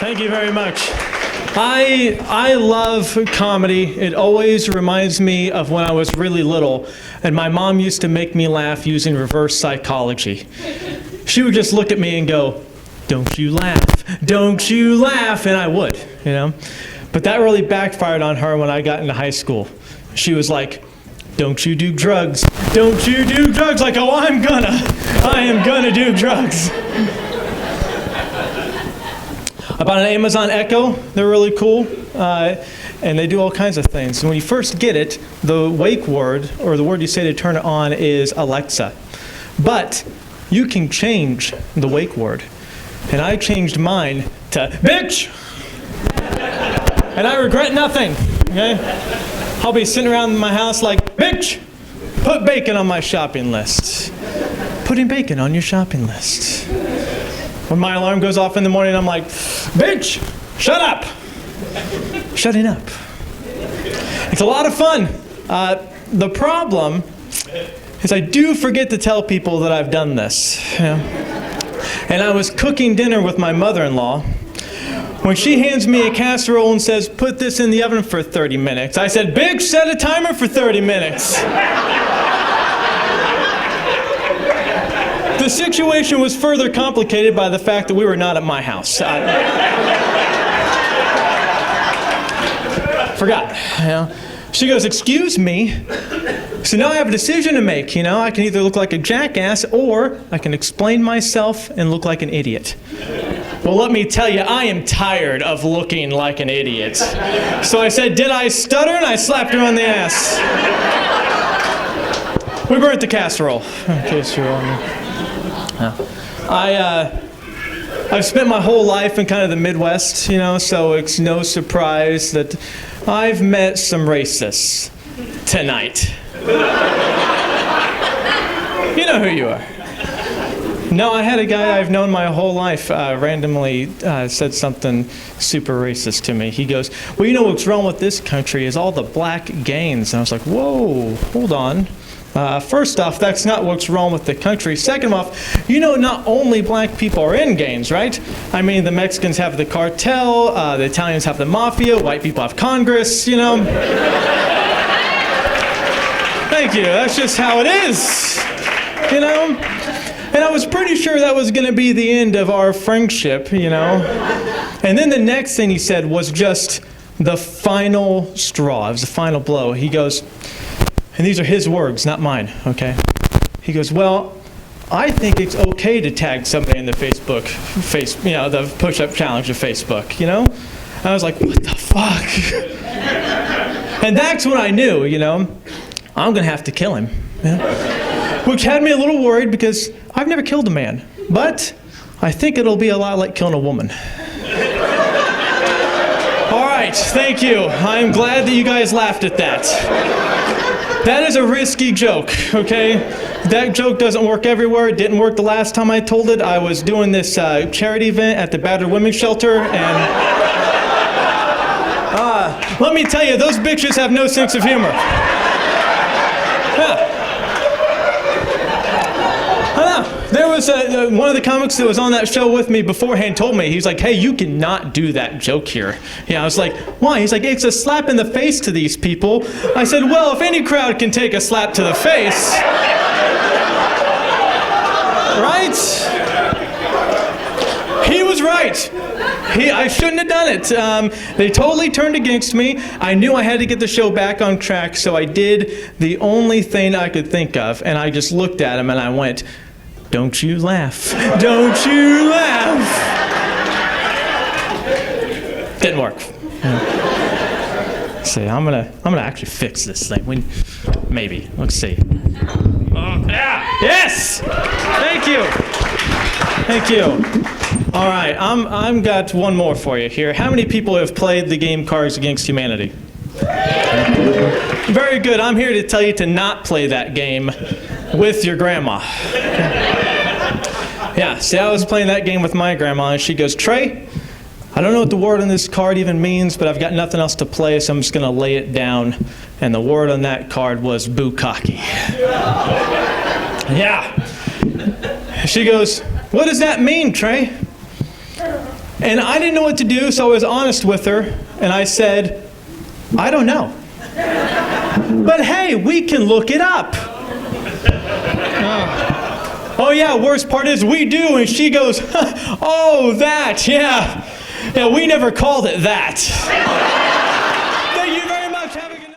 Thank you very much. I love comedy. It always reminds me of when I was really little, and my mom used to make me laugh using reverse psychology. She would just look at me and go, "Don't you laugh, don't you laugh," and I would, you know. But that really backfired on her when I got into high school. She was like, "Don't you do drugs, don't you do drugs," like, "Oh, I am gonna do drugs." I bought an Amazon Echo. They're really cool, and they do all kinds of things. And when you first get it, the wake word, or the word you say to turn it on, is Alexa. But you can change the wake word. And I changed mine to bitch! And I regret nothing, okay? I'll be sitting around my house like, bitch! Put bacon on my shopping list. Putting bacon on your shopping list. When my alarm goes off in the morning, I'm like, bitch, shut up. Shutting up. It's a lot of fun. The problem is I do forget to tell people that I've done this. You know? And I was cooking dinner with my mother-in-law when she hands me a casserole and says, "Put this in the oven for 30 minutes. I said, "Bitch, set a timer for 30 minutes. The situation was further complicated by the fact that we were not at my house. Forgot. You know? She goes, "Excuse me." So now I have a decision to make. You know, I can either look like a jackass or I can explain myself and look like an idiot. Well, let me tell you, I am tired of looking like an idiot. So I said, "Did I stutter?" And I slapped her on the ass. We burnt the casserole. In case you're wondering. I've spent my whole life in kind of the Midwest, you know, so it's no surprise that I've met some racists tonight. You know who you are. No, I had a guy I've known my whole life randomly said something super racist to me. He goes, "Well, you know what's wrong with this country is all the black gains." And I was like, whoa, hold on. First off, that's not what's wrong with the country. Second off, you know not only black people are in gangs, right? I mean, the Mexicans have the cartel, the Italians have the mafia, white people have Congress, you know? Thank you, that's just how it is, you know? And I was pretty sure that was going to be the end of our friendship, you know? And then the next thing he said was just the final straw. It was the final blow. He goes, and these are his words, not mine, okay? He goes, "Well, I think it's okay to tag somebody in the you know, the push-up challenge of Facebook, you know?" And I was like, what the fuck? And that's when I knew, you know, I'm gonna have to kill him. You know? Which had me a little worried because I've never killed a man, but I think it'll be a lot like killing a woman. All right, thank you. I'm glad that you guys laughed at that. That is a risky joke, okay? That joke doesn't work everywhere. It didn't work the last time I told it. I was doing this charity event at the battered women's shelter, and let me tell you, those bitches have no sense of humor. Yeah. There was one of the comics that was on that show with me beforehand told me, he's like, "Hey, you cannot do that joke here." Yeah, I was like, "Why?" He's like, "It's a slap in the face to these people." I said, "Well, if any crowd can take a slap to the face." Right? He was right. I shouldn't have done it. They totally turned against me. I knew I had to get the show back on track, so I did the only thing I could think of, and I just looked at him and I went, "Don't you laugh. Don't you laugh." Didn't work. See, I'm gonna actually fix this thing. Maybe. Let's see. Yeah. Yes! Thank you. Thank you. All right, I'm got one more for you here. How many people have played the game Cards Against Humanity? Very good. I'm here to tell you to not play that game with your grandma. Yeah, see, I was playing that game with my grandma, and she goes, "Trey, I don't know what the word on this card even means, but I've got nothing else to play, so I'm just going to lay it down." And the word on that card was bukkake. Yeah. She goes, "What does that mean, Trey?" And I didn't know what to do, so I was honest with her, and I said, I don't know. But hey, we can look it up. Oh yeah, worst part is we do, and she goes, oh, that, yeah. Yeah, we never called it that.